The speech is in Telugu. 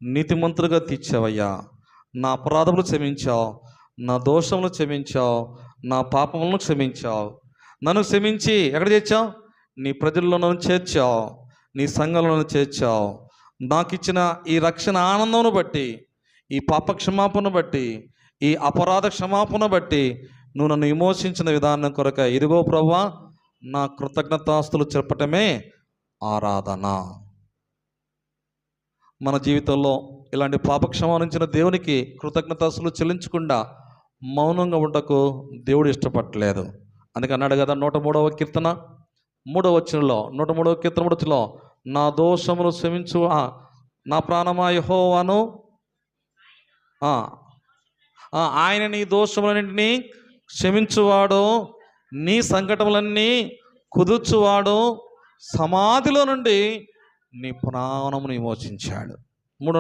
నీతిమంతులుగా తీర్చావయ్యా. నా అపరాధములు క్షమించావు, నా దోషములు క్షమించావు, నా పాపములను క్షమించావు. నన్ను క్షమించి ఎక్కడ చేర్చావు? నీ ప్రజల్లో నన్ను చేర్చావు, నీ సంఘంలో నన్ను చేర్చావు. నాకు ఇచ్చిన ఈ రక్షణ ఆనందమును బట్టి, ఈ పాప క్షమాపణ బట్టి, ఈ అపరాధ క్షమాపణ బట్టి నువ్వు నన్ను విమోచించిన విధానం కొరక ఇదిగో ప్రభువా నా కృతజ్ఞతాస్తులు చెప్పటమే ఆరాధన. మన జీవితంలో ఇలాంటి పాపక్షమానించిన దేవునికి కృతజ్ఞతాస్తులు చెల్లించకుండా మౌనంగా ఉండకు దేవుడు ఇష్టపడలేదు. అందుకే అన్నాడు కదా 103వ కీర్తన 3వ వచనంలో, 103వ కీర్తన 3వ వచనంలో, నా దోషమును క్షమించు నా ప్రాణమా యెహోవాను, ఆయన నీ దోషములన్నింటినీ క్షమించువాడు, నీ సంకటములన్నీ కుదుర్చువాడు, సమాధిలో నుండి నీ ప్రాణమును విమోచించాడు. 3